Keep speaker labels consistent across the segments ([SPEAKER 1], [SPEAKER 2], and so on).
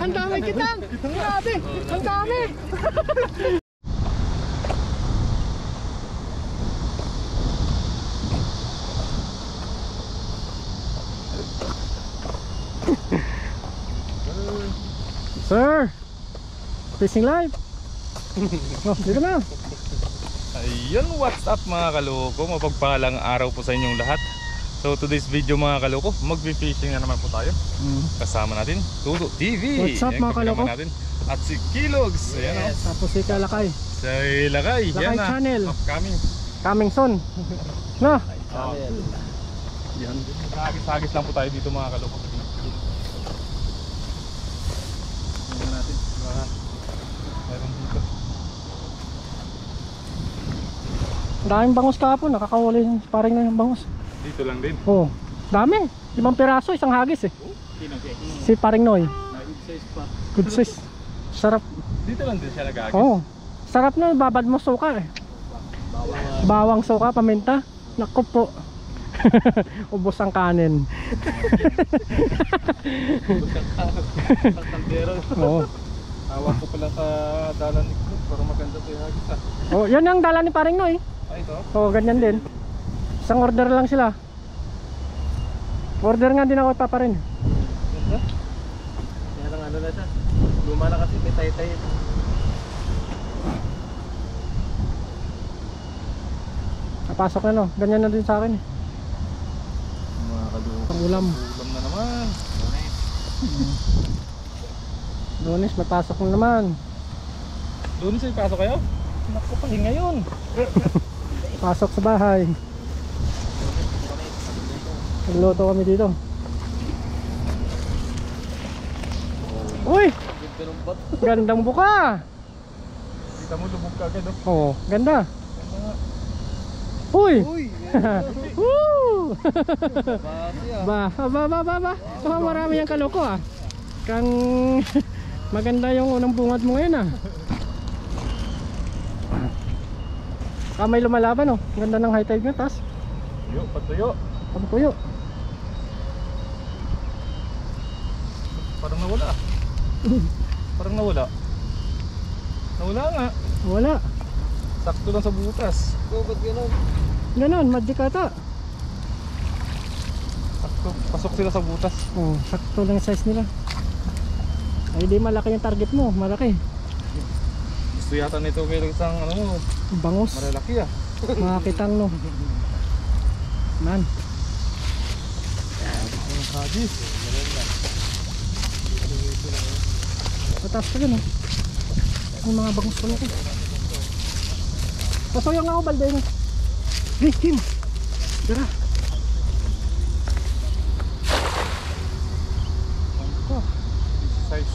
[SPEAKER 1] Ang dami kitang! Grabe! Ang dami! Sir! Fishing live! Oh, dito na!
[SPEAKER 2] Ayun, what's up mga kaloko? Mapagpalang araw po sa inyong lahat. So today's video mga kaloko, mag-fishing na naman po tayo. Kasama natin Tudo TV.
[SPEAKER 1] What's up mga kaloko?
[SPEAKER 2] Natin. At si Kilogs. Ayan,
[SPEAKER 1] yes. Tapos si Kalakay.
[SPEAKER 2] Si Lakay.
[SPEAKER 1] Lakay
[SPEAKER 2] yan
[SPEAKER 1] channel.
[SPEAKER 2] Coming
[SPEAKER 1] soon. Na?
[SPEAKER 2] Yan. Sagis lang po tayo dito mga kaloko. Tingnan natin. Meron dito.
[SPEAKER 1] Daming bangus kahapon, nakakawali parang na yung bangus.
[SPEAKER 2] Dito lang din.
[SPEAKER 1] Oh, dami. 5 piraso, isang hagis eh. Si paring Noy.
[SPEAKER 2] Good size pa.
[SPEAKER 1] Good size. Sarap.
[SPEAKER 2] Dito lang din siya nag-agis.
[SPEAKER 1] Oh, sarap na, babad mo suka eh. Bawang suka, paminta. Naku po. Ubos ang kanin. Oh.
[SPEAKER 2] Hawak ko pala sa dalan ni Klub para maganda to yung hagis ah.
[SPEAKER 1] Oh, yan ang dala ni paring Noy.
[SPEAKER 2] Ah, ito?
[SPEAKER 1] Oh, ganyan din. Isang order lang sila. Order nga din ako paparin.
[SPEAKER 2] Kaya lang ano na siya. Luma na kasi may tay-tay.
[SPEAKER 1] Napasok na no. Ganyan na din sa akin eh.
[SPEAKER 2] Mga kaloko.
[SPEAKER 1] Pang ulam.
[SPEAKER 2] Ulam na naman.
[SPEAKER 1] Lunes, mapasok na naman.
[SPEAKER 2] Lunes ay pasok kayo? Naku, pahinga yun.
[SPEAKER 1] Pasok sa bahay. Nagluto kami dito. Uy! Gandang buka!
[SPEAKER 2] Kita mo lubog ka agad oh.
[SPEAKER 1] Oo, ganda. Uy! Woo! Ba. Marami yung kaloko ah. Kang maganda yung unang bungad mo ngayon ah. May lumalaban oh. Ganda ng high tide nga tas.
[SPEAKER 2] Tuyo, patuyo.
[SPEAKER 1] Pagpuyo.
[SPEAKER 2] Parang nawala. Parang nawala. Nawala nga.
[SPEAKER 1] Wala.
[SPEAKER 2] Sakto lang sa butas. Ba't gano'n?
[SPEAKER 1] Ganon, magic ata.
[SPEAKER 2] Sakto, pasok sila sa butas.
[SPEAKER 1] Oh, sakto lang yung size nila. Ay di malaki yung target mo, malaki.
[SPEAKER 2] Gusto yata nito kayo isang ano mo,
[SPEAKER 1] Bangus.
[SPEAKER 2] malalaki ah.
[SPEAKER 1] Makakitang no. Man.
[SPEAKER 2] Hagis.
[SPEAKER 1] Mataas pa dyan oh. Ang mga bangus ko ko. Pasoy nga ako balde mo. Hey Kim. Tara.
[SPEAKER 2] Oh, size.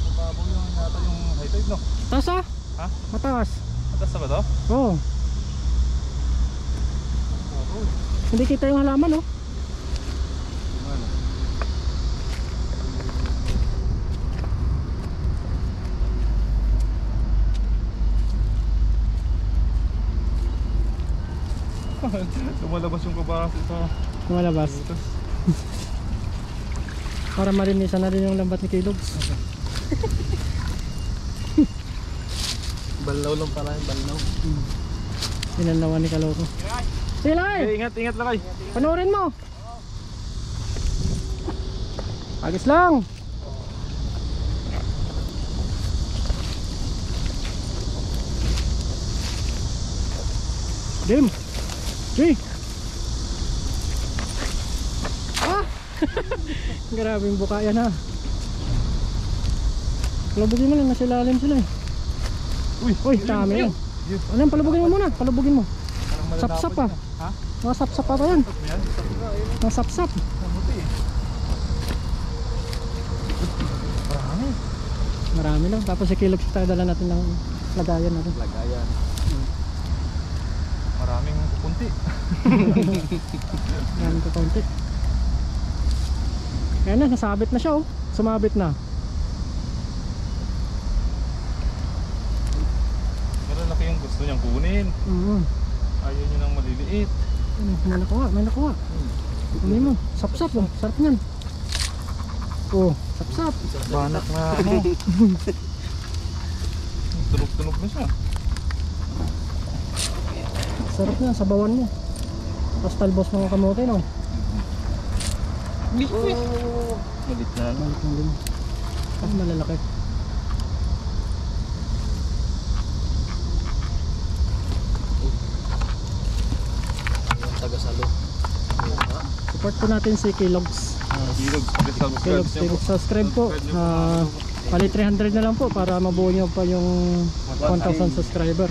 [SPEAKER 2] Mababaw yung yata yung high tide no?
[SPEAKER 1] Taas ah.
[SPEAKER 2] Ha?
[SPEAKER 1] Mataas.
[SPEAKER 2] Mataas na ba to?
[SPEAKER 1] Oo. Hindi kita yung halaman oh.
[SPEAKER 2] Lumalabas yung kabahas ito.
[SPEAKER 1] Lumalabas. Para marinisan na rin yung lambat ni Kilogs.
[SPEAKER 2] Balaw lang pala yung balaw.
[SPEAKER 1] Pinanlawan ni Kaloko. Silay!
[SPEAKER 2] Okay, ingat lang kayo.
[SPEAKER 1] Panoorin mo! Agis lang! Game! Hey! Ah! Grabe yung buka yan ha. Palabugin mo lang, nasa ilalim sila eh. Uy, dami yan. Ano yan, palabugin mo muna, palabugin mo. Sapsap pa.
[SPEAKER 2] Ha?
[SPEAKER 1] Mga sapsap pa yan. Mga sapsap. Marami lang. Tapos si Kilogs tayo dala natin ng lagayan natin.
[SPEAKER 2] Lagayan. Maraming kukunti.
[SPEAKER 1] Maraming kukunti. Ayan na, nasabit na siya oh. Sumabit na.
[SPEAKER 2] Pero laki yung gusto niyang kunin. Ayaw niyo ng maliliit.
[SPEAKER 1] May nakuha, may nakuha. Hindi mo, sap-sap oh. Sarap niyan. Oh, sap-sap.
[SPEAKER 2] Banak na ano. Tunog-tunog na siya.
[SPEAKER 1] Sarap niyan, sabawan mo. Tapos talbos mga kamote, no?
[SPEAKER 2] Malit na ano.
[SPEAKER 1] Malit na din. Ah, malalaki.
[SPEAKER 3] Tagasalo.
[SPEAKER 1] Support po natin si Kellogg's.
[SPEAKER 2] Kilog,
[SPEAKER 1] Kellogg's, subscribe po. Pali 300 na lang po para mabuo nyo pa yung 1,000 subscriber.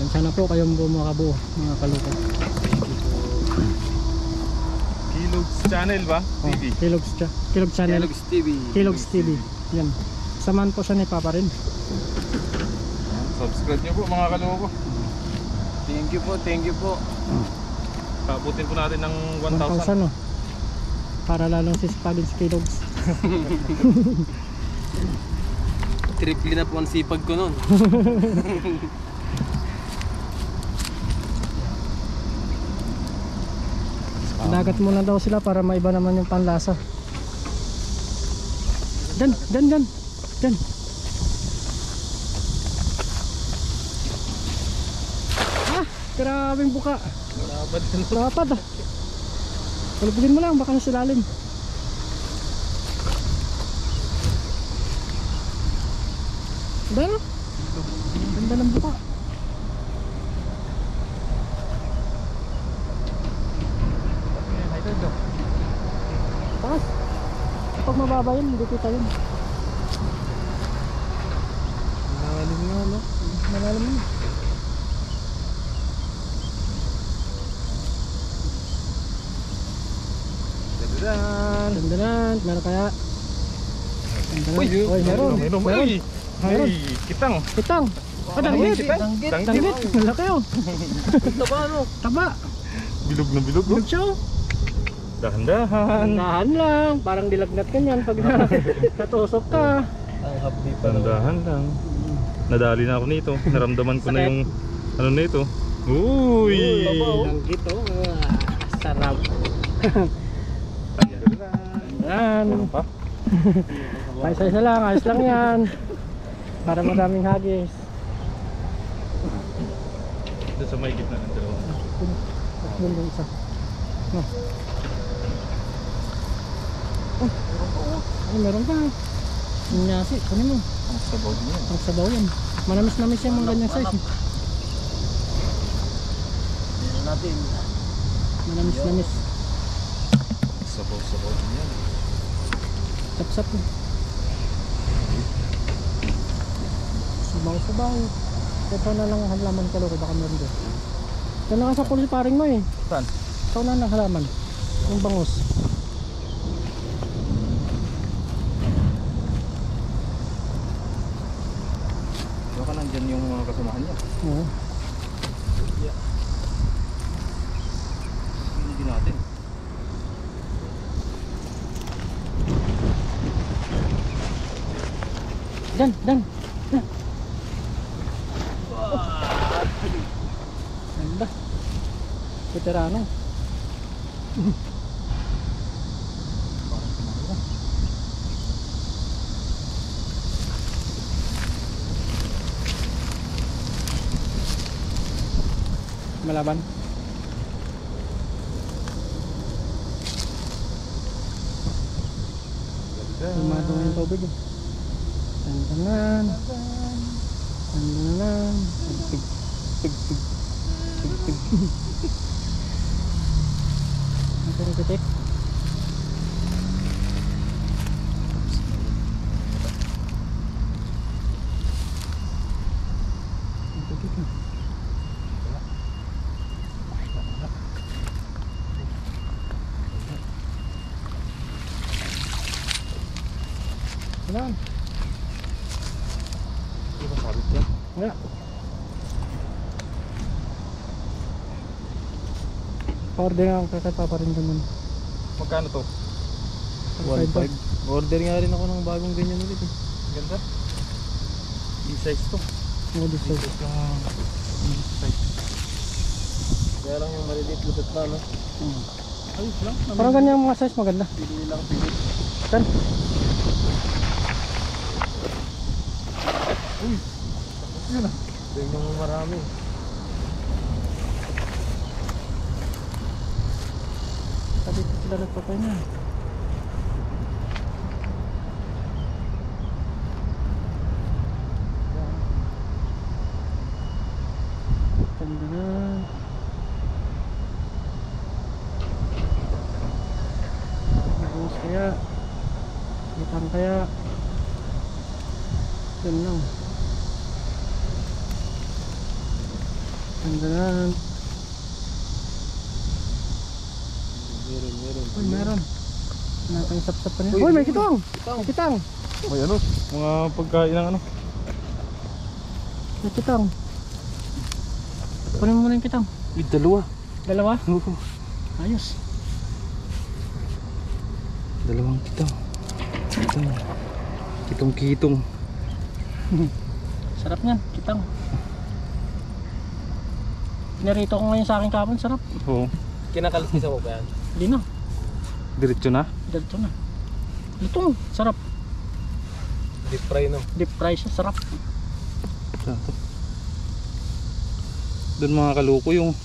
[SPEAKER 1] And sana po kayong makabuo mga kaluko.
[SPEAKER 2] Kilog's channel ba? TV.
[SPEAKER 1] Kellogg's channel.
[SPEAKER 3] Kellogg's TV.
[SPEAKER 1] Kellogg's TV. Yan. Samahan po siya ni Papa rin.
[SPEAKER 2] Subscribe nyo po mga kaloko.
[SPEAKER 3] Thank you po.
[SPEAKER 2] Pabutin po natin ng 1,000.
[SPEAKER 1] 1,000 no. Para lalong sispagin si Kellogg's.
[SPEAKER 3] Triple na po ang sipag ko nun.
[SPEAKER 1] Dagat muna daw sila para maiba naman yung panlasa. Dyan. Ah, grabing buka. Dapat ah. Palubugin mo lang, baka nasa ilalim. Ganda no? Ganda ng buka. Taas. Kapag mababa yun, hindi kita yun.
[SPEAKER 3] Malalim nga, no?
[SPEAKER 1] Malalim yun. Dandanan, meron kaya? Dandanan. Uy, meron.
[SPEAKER 2] Ay, kitang.
[SPEAKER 1] Kitang. Danggit. Danggit. Malaki oh.
[SPEAKER 3] Taba, no?
[SPEAKER 1] Taba.
[SPEAKER 2] Bilog na bilog.
[SPEAKER 1] Bilog siya oh.
[SPEAKER 2] Dahan-dahan.
[SPEAKER 1] Dahan lang. Parang dilagnat ka niyan pag natusok ka.
[SPEAKER 3] Ang hapdi pa.
[SPEAKER 2] Dahan lang. Nadali na ako nito. Naramdaman ko na yung ano nito. Uy!
[SPEAKER 1] Danggit oh. Sarap. Yan.
[SPEAKER 2] Pa?
[SPEAKER 1] Isa-isa lang. Ayos lang yan. Para madaming hagis.
[SPEAKER 2] Ito sa may gitna ng dalawa.
[SPEAKER 1] Yun yung isa. No. Ay, meron pa. Yung nyasi, kunin mo.
[SPEAKER 2] Ang sabaw niya.
[SPEAKER 1] Ang sabaw yan. Manamis-namis yan mga ganyang size.
[SPEAKER 3] Tignan natin.
[SPEAKER 1] Manamis-namis.
[SPEAKER 2] Sabaw-sabaw niya.
[SPEAKER 1] Sap-sap. Sabaw-sabaw. Ito na lang ang halaman ka loko. Baka meron doon. Ito na ka sa pulis paring mo eh.
[SPEAKER 2] Saan?
[SPEAKER 1] Ito na ang halaman. Yung bangus.
[SPEAKER 2] Baka nandyan yung mga kasamahan niya.
[SPEAKER 1] Oo.
[SPEAKER 2] Hindi natin.
[SPEAKER 1] Dan. Ganda. Veterano. Malaban. Lumadong yung tubig eh. Tandanan. Pig. Ito rin kitik. Wala.
[SPEAKER 2] Hindi ba sabit yan?
[SPEAKER 1] Wala. Pa-order nga ako kay Papa rin ganun.
[SPEAKER 2] Magkano to?
[SPEAKER 3] 1.5. Order nga rin ako ng bagong ganyan ulit eh.
[SPEAKER 2] Ganda. B-size to.
[SPEAKER 1] Oh, this is.
[SPEAKER 2] B-size.
[SPEAKER 3] Kaya lang yung maliliit lusot na, no?
[SPEAKER 2] Ayos lang.
[SPEAKER 1] Parang ganyan mga size maganda.
[SPEAKER 3] Pili lang, pili.
[SPEAKER 1] Yan.
[SPEAKER 2] Yun ah.
[SPEAKER 3] Doon yung marami.
[SPEAKER 1] Dito sila nagpapay niya. Ganda na. Nagos kaya. Itang kaya. Yan lang. Ganda na.
[SPEAKER 3] Meron.
[SPEAKER 1] Uy, meron. Natang sap-sap pa niya. Uy, may kitang! May kitang!
[SPEAKER 2] May ano, mga pagkain ng ano.
[SPEAKER 1] May kitang. Kunin mo muna yung kitang.
[SPEAKER 2] Uy, dalawa.
[SPEAKER 1] Dalawa? Ayos.
[SPEAKER 2] Dalawang kitang. Kitong-kitong.
[SPEAKER 1] Sarap niyan, kitang. Pinarito ko ngayon sa akin kapon, sarap.
[SPEAKER 2] Oo.
[SPEAKER 3] Kinakaliskisa mo ba yan?
[SPEAKER 1] Hindi na,
[SPEAKER 2] Diretso na.
[SPEAKER 1] dito na. Ito, sarap.
[SPEAKER 3] Deep fry, no?
[SPEAKER 1] Deep fry siya, sarap.
[SPEAKER 2] Doon mga kaluko yung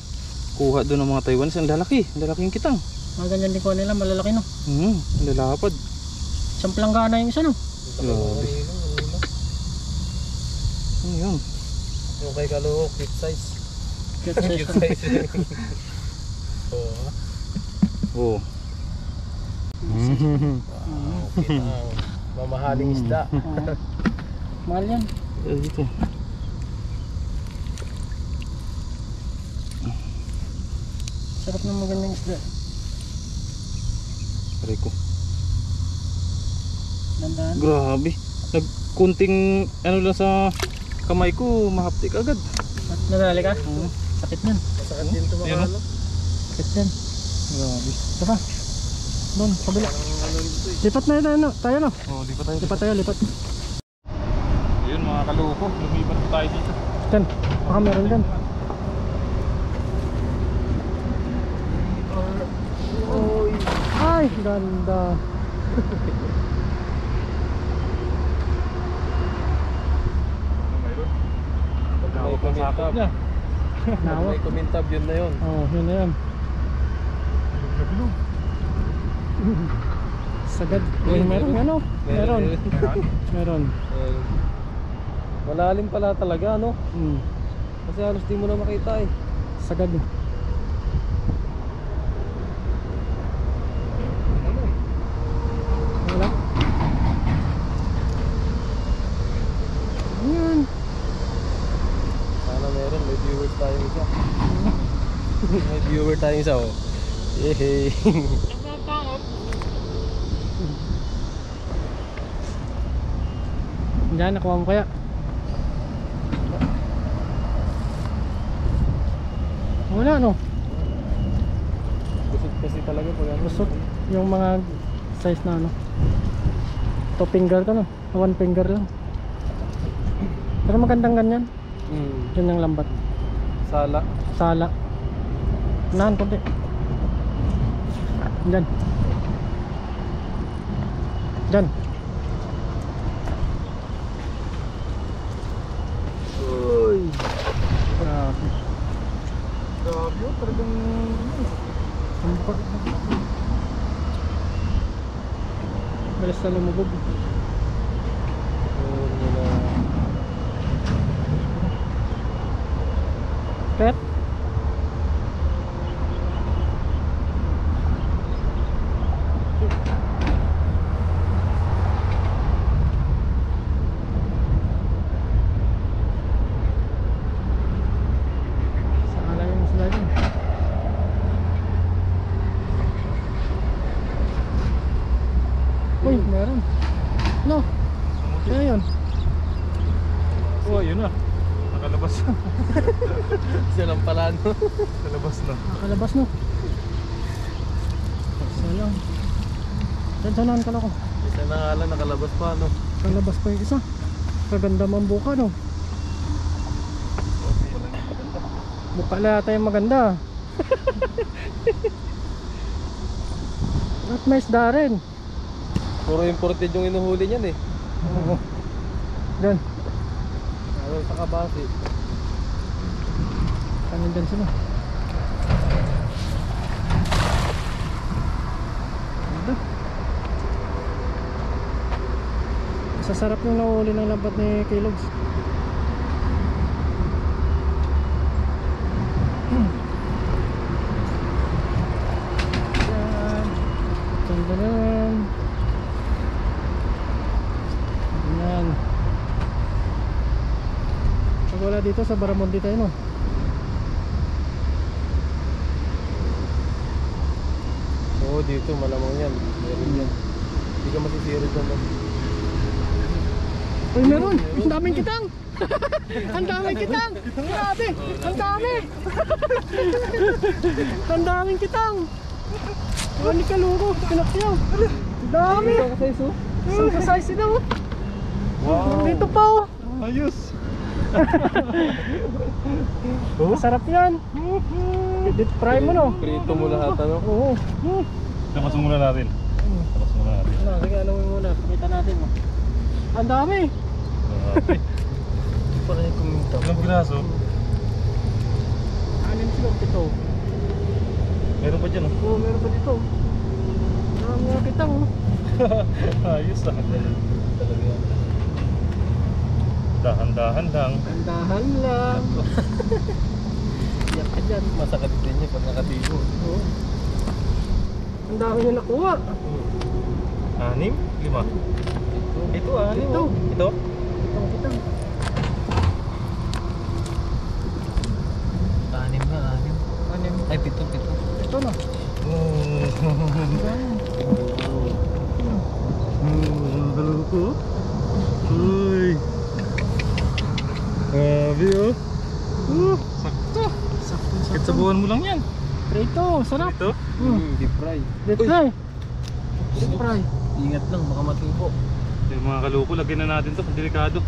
[SPEAKER 2] kuha doon ng mga Taiwanese. Ang lalaki. Ang lalaking kitang.
[SPEAKER 1] Mga ganyan din ko nila, malalaki no.
[SPEAKER 2] Ang lalapad.
[SPEAKER 1] Isang planggana yung isa no.
[SPEAKER 2] Grabe. Ano yun?
[SPEAKER 3] Yung kay Kaluhok, cute size.
[SPEAKER 1] Cute size.
[SPEAKER 3] Cute size. Oo.
[SPEAKER 2] Oo.
[SPEAKER 3] Okay na. Mamahaling isda.
[SPEAKER 1] Mahal yan.
[SPEAKER 2] Dito.
[SPEAKER 1] Sarap ng magandang isda.
[SPEAKER 2] Pare ko.
[SPEAKER 1] Dandahan.
[SPEAKER 2] Grabe. Nagkunting ano lang sa kamay ko, mahaptik agad.
[SPEAKER 1] At nadali ka? Sakit yan.
[SPEAKER 3] Masakit din ito
[SPEAKER 2] Ayan,
[SPEAKER 3] mga ano.
[SPEAKER 1] Sakit yan.
[SPEAKER 2] Grabe.
[SPEAKER 1] Ito pa. Doon, kabila.
[SPEAKER 3] Ano dito eh.
[SPEAKER 1] Lipat na yun, tayo no.
[SPEAKER 2] Oh, lipat tayo.
[SPEAKER 1] Lipat tayo, lipat.
[SPEAKER 2] Ayun mga kaluko, lumipat po tayo dito.
[SPEAKER 1] Diyan, baka meron dyan.
[SPEAKER 3] Oy.
[SPEAKER 1] Ay, ganda.
[SPEAKER 2] Mayroon.
[SPEAKER 3] May kumintab.
[SPEAKER 2] niya.
[SPEAKER 1] Nawa.
[SPEAKER 3] May kumintab, yun na yun.
[SPEAKER 1] Oo, yun na yun.
[SPEAKER 2] Nabilog.
[SPEAKER 1] Sagad. Meron, ano? Meron. Meron.
[SPEAKER 3] Malalim pala talaga, no?
[SPEAKER 1] Hmm.
[SPEAKER 3] Kasi halos di mo na makita eh.
[SPEAKER 1] Sagad. Wala. Ayan.
[SPEAKER 3] Sana meron, may viewers tayong isa. May viewer tayong isa, oh. Yehey.
[SPEAKER 1] Diyan, nakuha mo kaya? Wala, no?
[SPEAKER 3] Kusot kasi talaga pag ano.
[SPEAKER 1] Lusot yung mga size na ano. 2 finger to, no? 1 finger lang. Pero magandang ganyan. Yun yung lambat.
[SPEAKER 3] Sala.
[SPEAKER 1] Sala. Unahan konti. Diyan. Diyan.
[SPEAKER 3] Uy.
[SPEAKER 1] Grabe.
[SPEAKER 2] Grabe yun, talagang
[SPEAKER 1] Sampak. Balas na lumubog. Pet? Saan lang yung sila dun? Uy, meron. No. Kaya yun.
[SPEAKER 2] oh, yun na. Nakalabas na.
[SPEAKER 3] Siya lang pala, no?
[SPEAKER 2] Nakalabas na.
[SPEAKER 1] Nakalabas no. Isa lang. Diyan ka lang ko.
[SPEAKER 3] Isa na nga lang, nakalabas pa, no?
[SPEAKER 1] Nakalabas pa yung isa. Kaganda mambuka no. Mukha na tayo maganda. At may isda rin.
[SPEAKER 3] Puro imported yung inuhuli niyan eh.
[SPEAKER 1] Doon.
[SPEAKER 3] Ano sa kabasi.
[SPEAKER 1] Kanin din sila. Ganda. Sasarap yung nahuli ng lambat ni Kellogg's. Ganda naman. Yan. Pag wala dito sa Baramundi tayo, no?
[SPEAKER 3] Oo, dito malamang yan. Meron yan. Hindi ka masisiri dyan.
[SPEAKER 1] Uy, meron! Ang daming kitang! Ang daming kitang! Grabe! Ang dami! Ang daming kitang! Ano ka lugo? Pinakyaw! Ang dami! Isang ka-size daw!
[SPEAKER 3] Wow!
[SPEAKER 1] Dito pa oh!
[SPEAKER 3] Ayos!
[SPEAKER 1] Masarap yan! Deep fry mo, no?
[SPEAKER 3] Prito mo lahat, ano?
[SPEAKER 1] Oo.
[SPEAKER 2] Tapos muna natin. Tapos muna natin.
[SPEAKER 1] Ano, sige, alam mo muna. Pakita natin mo. Ang dami!
[SPEAKER 3] Para yung kuminta.
[SPEAKER 2] Ilang piraso?
[SPEAKER 1] 6 sila ito.
[SPEAKER 2] Meron pa dyan oh.
[SPEAKER 1] Oo, meron pa dito. Marami nga kitang oh.
[SPEAKER 2] Ayos ah.
[SPEAKER 3] Talaga yan.
[SPEAKER 2] Dahan-dahan lang.
[SPEAKER 1] Tandahan lang. Iyak ka dyan.
[SPEAKER 3] Masakit din yun pag nakatibo.
[SPEAKER 1] Oo. Ang dami nyo nakuha.
[SPEAKER 2] 6? 5? Ito 6
[SPEAKER 1] Ito.
[SPEAKER 2] Ito?
[SPEAKER 1] Itong kitang.
[SPEAKER 3] 6 Ay, 7.
[SPEAKER 1] Ito na.
[SPEAKER 2] Halo ko. Uy. Grabe oh. Sakto.
[SPEAKER 1] Sakto.
[SPEAKER 2] Kitsabuhan mo lang yan.
[SPEAKER 1] Prito, sarap.
[SPEAKER 2] Ito?
[SPEAKER 3] Deep fry.
[SPEAKER 1] Deep fry. Deep fry.
[SPEAKER 3] Ingat lang, baka matubo.
[SPEAKER 2] Yung mga kaluko, lagyan na natin to. Delikado.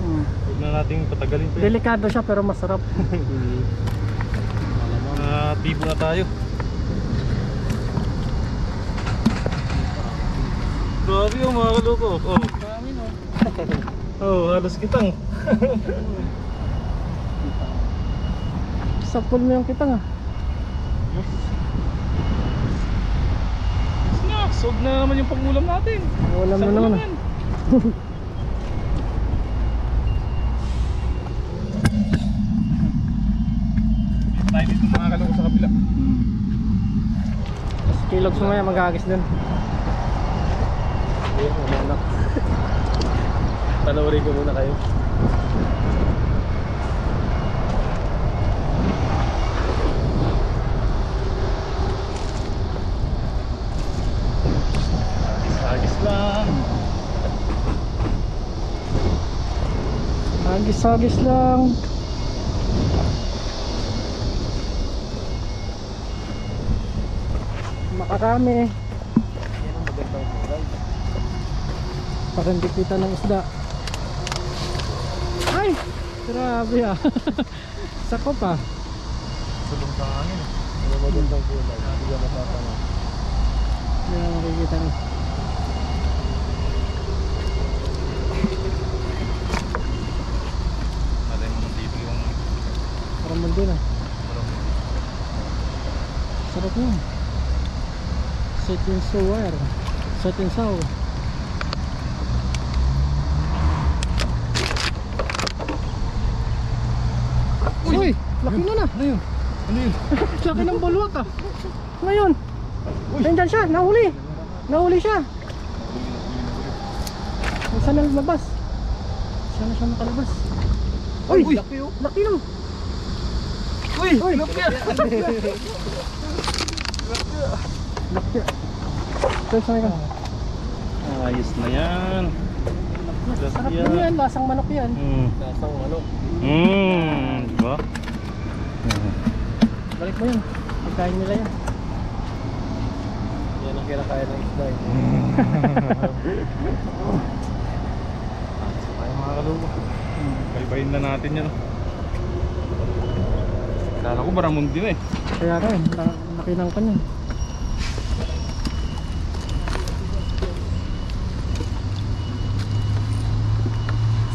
[SPEAKER 2] Huwag na nating patagalin pa yan.
[SPEAKER 1] Delikado siya pero masarap.
[SPEAKER 2] Tibo na tayo. Grabe yung mga kaluko. Oh.
[SPEAKER 1] Marami no.
[SPEAKER 2] Oh, halos kitang.
[SPEAKER 1] Sapul mo yung kitang ah.
[SPEAKER 2] Snacks, huwag na naman yung pangulam natin.
[SPEAKER 1] Ulam na naman ah.
[SPEAKER 2] Tayo dito mga kaluko sa kabila.
[SPEAKER 1] Tapos Kellogg's mo maya mag-agis din.
[SPEAKER 3] Ayun, umanak. Panoorin ko muna kayo.
[SPEAKER 2] Agis lang.
[SPEAKER 1] Agis-agis lang. Makarami.
[SPEAKER 3] Yan ang magandang kulay.
[SPEAKER 1] Para hindi kita ng isda. Ay! Grabe ah. Sakop ah.
[SPEAKER 2] Sulong sa hangin.
[SPEAKER 3] Yan ang magandang kulay. Hindi ka matatama.
[SPEAKER 1] Hindi na makikita nyo.
[SPEAKER 2] Natin mo dito yung
[SPEAKER 1] Parang mundo na. Sarap yun. Set in sour. Set in sour. Uy! Laki na na!
[SPEAKER 2] Ano yun? Ano yun?
[SPEAKER 1] Laki ng bulwak ah! Ngayon! Nandyan siya! Nahuli! Nahuli siya! Saan na lumabas? Saan na siya makalabas? Uy!
[SPEAKER 3] Laki oh.
[SPEAKER 1] Laki no!
[SPEAKER 2] Uy!
[SPEAKER 1] Uy!
[SPEAKER 2] Laki!
[SPEAKER 1] Laki! Ito sa ka.
[SPEAKER 2] Ayos na yan.
[SPEAKER 1] Sarap din yan, lasang manok yan.
[SPEAKER 3] Lasang ano.
[SPEAKER 2] Diba?
[SPEAKER 1] Balik mo yun. Pagkain nila yan.
[SPEAKER 3] Yan ang kinakaya ng isda.
[SPEAKER 2] Ay mga kaluko. Baybayin na natin yan. Kala ko Baramundi na eh.
[SPEAKER 1] Kaya rin, nakinang ka niya.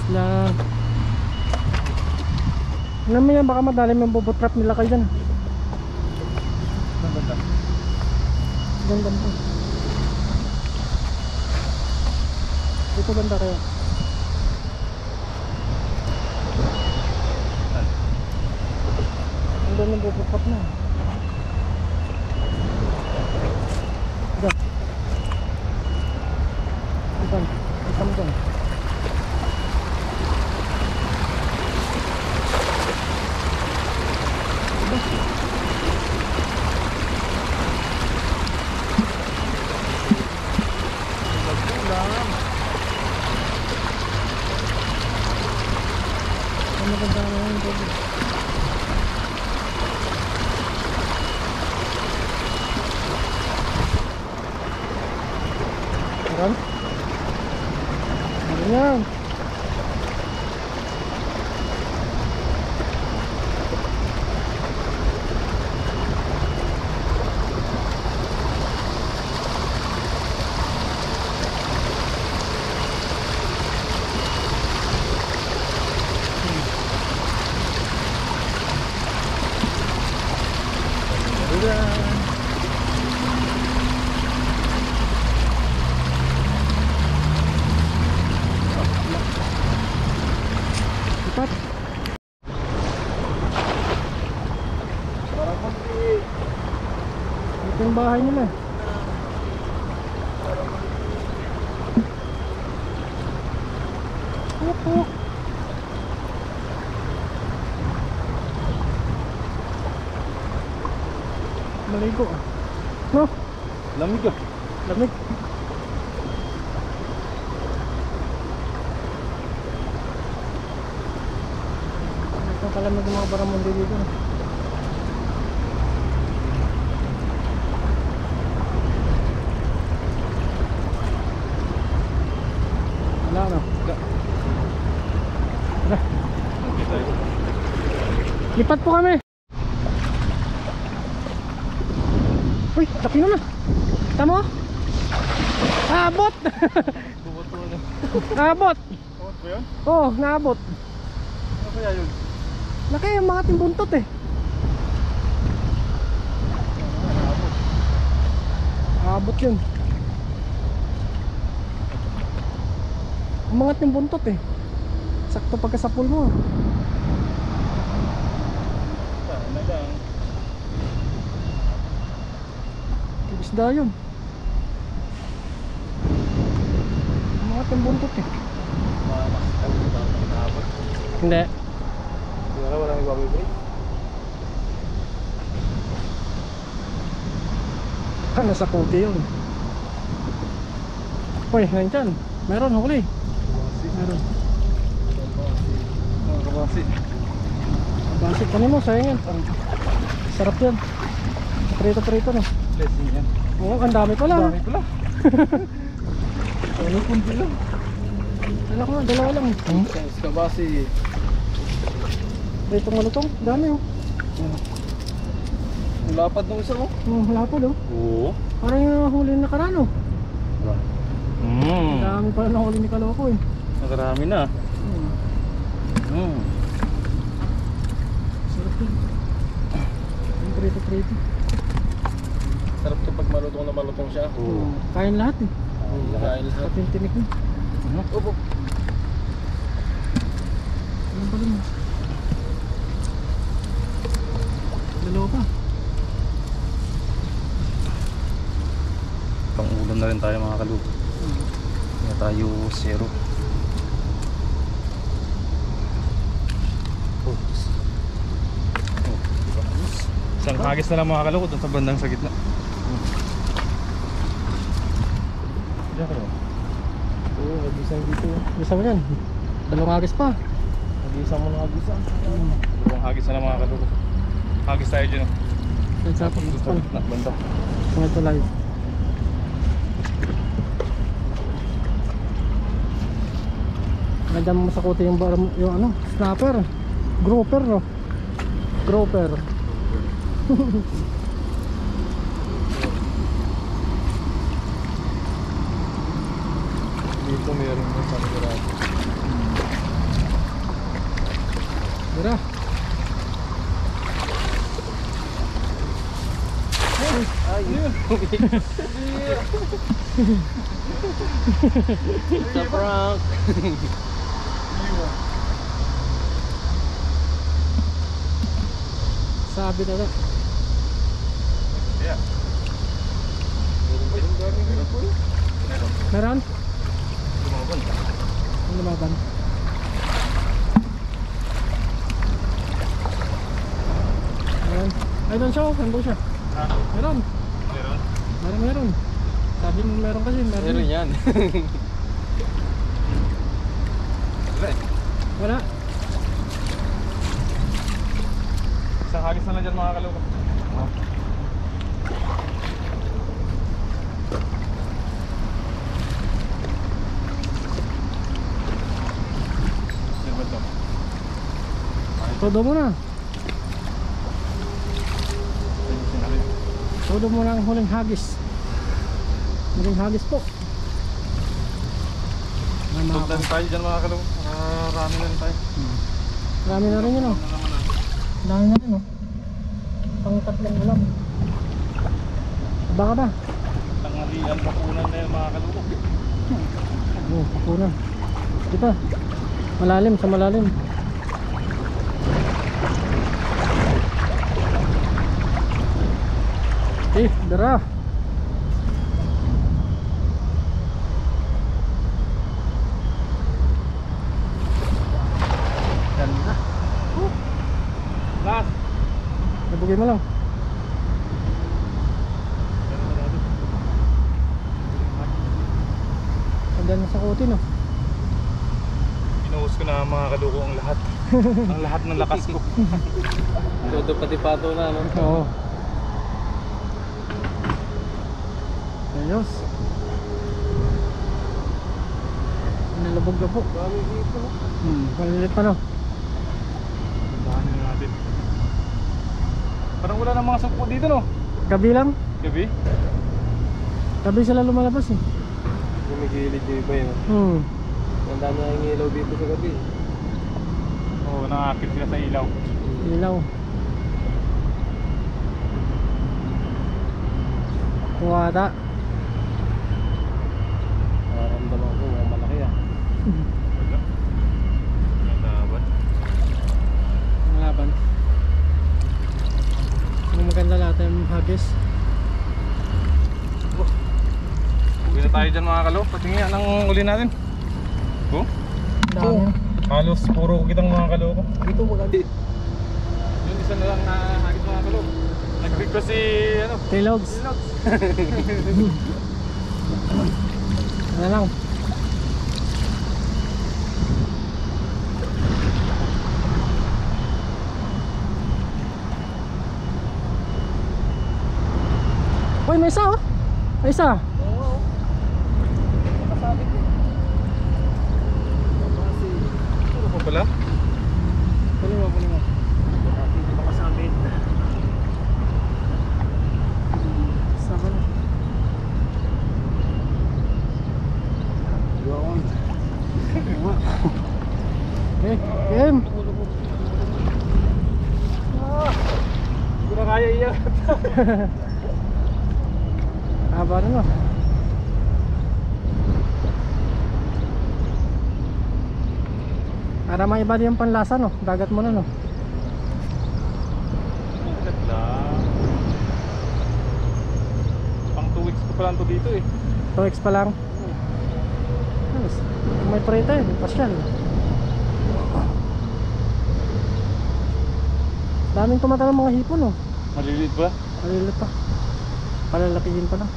[SPEAKER 1] Sila... Ano mo yan, baka madalim yung bubot trap nila kayo dyan.
[SPEAKER 2] Ang ganda.
[SPEAKER 1] Ganda po. Dito banda kayo. Ang ganda ng bubot trap na. Diyan. Diyan. Diyan. Ang maganda na yun, baby. Ayan. Ayan. Lipat. Ito yung bahay nila. Opo. Maligo. No?
[SPEAKER 2] Lamig ka.
[SPEAKER 1] Lamig. Ito kalamig ng mga Baramundi dito. Wala no? Tara.
[SPEAKER 2] Okay tayo.
[SPEAKER 1] Lipat po kami. Uy, laki naman. Tama mo? Naabot.
[SPEAKER 2] Bumoto na.
[SPEAKER 1] Naabot.
[SPEAKER 2] Tawad ba yun?
[SPEAKER 1] Oo, naabot.
[SPEAKER 2] Ano kaya yun?
[SPEAKER 1] Laki yung mga timbuntot eh. Naabot yun. Ang mga timbuntot eh. Sakto pagkasapul mo.
[SPEAKER 2] Sana lang.
[SPEAKER 1] Isda yun. Ang mga timbuntot eh. Hindi.
[SPEAKER 2] Wala, walang ibabibig.
[SPEAKER 1] Nasa puti yun. Uy, nandyan. Meron, huli. Meron.
[SPEAKER 2] Mga kabasi.
[SPEAKER 1] Basic ka mo, sayang yan. Sarap yan. Prito-prito no.
[SPEAKER 2] Blessing yan.
[SPEAKER 1] Oo, ang dami pala.
[SPEAKER 2] Ang dami pala. Ano kunti lang.
[SPEAKER 1] Wala ko nga, dalawa lang.
[SPEAKER 2] Size kabasi.
[SPEAKER 1] Pritong malutong, dami oh.
[SPEAKER 2] Lapad ng isa oh.
[SPEAKER 1] Wala pa daw.
[SPEAKER 2] Oo.
[SPEAKER 1] Parang yung huli na karano. Ang dami pala na huli ni Kaloko eh.
[SPEAKER 2] Nakarami na.
[SPEAKER 1] Sarap yun. Yung prito-prito.
[SPEAKER 3] Sarap to pag malutong na malutong siya.
[SPEAKER 1] Kain lahat eh.
[SPEAKER 3] Kain lahat.
[SPEAKER 1] Pati yung tinik mo.
[SPEAKER 3] Opo.
[SPEAKER 1] Ano pa rin? Dalawa pa.
[SPEAKER 2] Pang-ulam na rin tayo mga kalupo. Hindi tayo zero. Isang kagis na lang mga kalupo doon sa bandang sa gitna. Diyan kayo.
[SPEAKER 3] Oo, nag-isang dito.
[SPEAKER 1] Isa mo yan. Dalawang agis pa.
[SPEAKER 3] Nag-isang mo na nag-isang.
[SPEAKER 2] Dalawang hagis na lang mga kalupo. Hagis tayo dyan.
[SPEAKER 1] Yan sa akin.
[SPEAKER 2] Gusto na banda.
[SPEAKER 1] Kung ito live. Ganda mo masakuti yung ano, snapper. Grouper no. Grouper.
[SPEAKER 3] Dito meron mo sa garage.
[SPEAKER 1] Tara.
[SPEAKER 3] Ay, it's a prank.
[SPEAKER 1] Sabi na lang.
[SPEAKER 2] Yeah.
[SPEAKER 1] Meron?
[SPEAKER 2] Lumaban.
[SPEAKER 1] Ang lumaban. Meron. Ay, doon siya. Nandun siya.
[SPEAKER 2] Ha?
[SPEAKER 1] Meron.
[SPEAKER 2] Meron?
[SPEAKER 1] Meron. Sabi mo meron kasi.
[SPEAKER 3] Meron yan.
[SPEAKER 2] Wala eh.
[SPEAKER 1] Wala.
[SPEAKER 2] Isang hagis na lang dyan mga kaloko. Yan ba ito?
[SPEAKER 1] Todo mo na.
[SPEAKER 2] Ayusin natin.
[SPEAKER 1] Todo mo na ang huling hagis. Huling hagis po.
[SPEAKER 2] Tog na rin tayo dyan mga kaloko. Marami na rin tayo.
[SPEAKER 1] Marami na rin yun oh.
[SPEAKER 2] Ano naman ah.
[SPEAKER 1] Dami na rin oh. Pang tatlong ulam. Baka ba?
[SPEAKER 2] Tanghalian bakunan na yan mga kaloko.
[SPEAKER 1] Oo, pakunan. Dito. Malalim, sa malalim. Dara.
[SPEAKER 2] Ganda. Last.
[SPEAKER 1] Nabugay mo lang. Andan sa kote no.
[SPEAKER 2] Pinuhos ko na mga kaloko ang lahat. Ang lahat ng lakas ko.
[SPEAKER 3] Todo pati pato na, no?
[SPEAKER 1] Oo. Ayos. Nalabog-labog.
[SPEAKER 3] Dami dito, no?
[SPEAKER 1] Malilit pa no.
[SPEAKER 2] Bahanin na natin. Parang wala ng mga sugpo dito no?
[SPEAKER 1] Gabi lang.
[SPEAKER 2] Gabi?
[SPEAKER 1] Gabi sila lumalabas eh.
[SPEAKER 3] Gumigilid yung iba yun. Ang dami ang ilaw dito sa gabi.
[SPEAKER 2] Oo, nakakit sila sa ilaw.
[SPEAKER 1] Ilaw. Kuwata.
[SPEAKER 3] Nararamdaman ko, malaki ah.
[SPEAKER 2] Wala. Nalaban.
[SPEAKER 1] Ang laban. Ang maganda lahat yung hagis.
[SPEAKER 2] Uwi na tayo dyan mga kalo. Patingin ang uli natin. Oh?
[SPEAKER 1] Dami.
[SPEAKER 2] Halos puro kitang mga kalo ko.
[SPEAKER 3] Dito maganda.
[SPEAKER 2] Yung isa na lang na hagit mga kalo. Nag-request si ano?
[SPEAKER 1] Taylogs. Ano lang. Uy, may isa oh. May isa.
[SPEAKER 3] Oo. Nakasabit eh.
[SPEAKER 2] Ano pa pala?
[SPEAKER 1] Kunin mo, kunin mo.
[SPEAKER 3] Hindi makasabit.
[SPEAKER 1] Saka na.
[SPEAKER 3] Yun.
[SPEAKER 1] Okay, game.
[SPEAKER 2] Hindi na kaya iyan.
[SPEAKER 1] Haba na no. Para maiba din yung panlasa no. Dagat mo na no.
[SPEAKER 2] Ganda. Pang 2 weeks ko pa lang to dito eh.
[SPEAKER 1] 2x pa lang. Yes. May preta eh, pasyal. Daming tumatala mga hipon oh.
[SPEAKER 2] Maliliit ba?
[SPEAKER 1] Malilit pa. Palalakihin pa lang.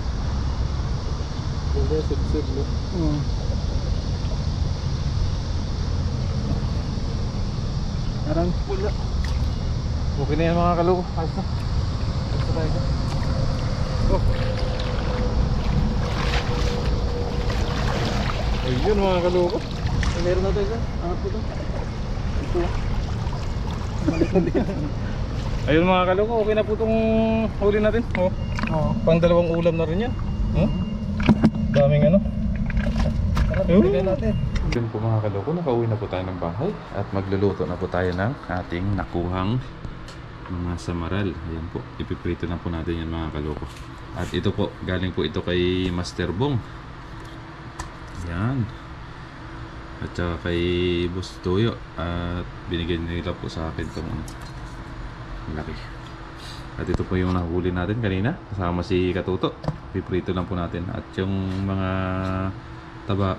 [SPEAKER 3] Hindi, sub-sub no?
[SPEAKER 1] Parang
[SPEAKER 2] Wala. Okay na yan mga kalo. Ayos na. Ayos na tayo dyan. Oh. Ayun mga kalo ko.
[SPEAKER 3] Meron na tayo dyan. Angat ko doon. Ito.
[SPEAKER 2] Ayun mga kaloko, okay na po itong huli natin. Oh,
[SPEAKER 1] Oo.
[SPEAKER 2] pang dalawang ulam na rin yan. Oh, daming ano.
[SPEAKER 3] Tara, bigyan natin.
[SPEAKER 2] Yun po mga kaloko, nakauwi na po tayo ng bahay at magluluto na po tayo ng ating nakuhang mga samaral. Ayan po, ipiprito na po natin yan mga kaloko. At ito po, galing po ito kay Master Bong. Yan. At saka kay Boss Toyo. At binigyan nila po sa akin itong laki. At ito po yung nahuli natin kanina kasama si Katuto. Piprito lang po natin. At yung mga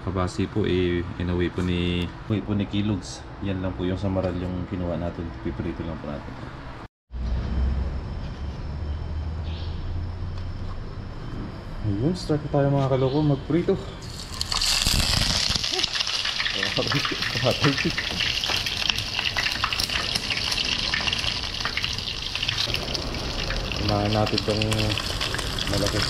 [SPEAKER 2] kabasi po inuwi po ni Kilogs. Yan lang po yung samaral yung kinuha natin. Piprito lang po natin. Ayun, start na tayo mga kaloko magprito. Kumain natin itong malaki.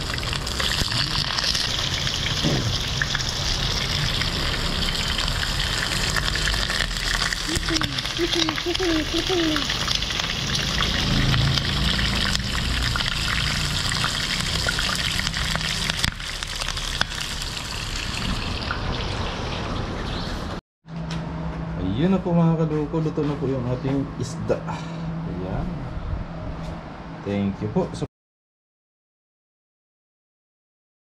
[SPEAKER 2] Ayun na po mga kaloko, luto na po yung ating isda. Ayan. Thank you po.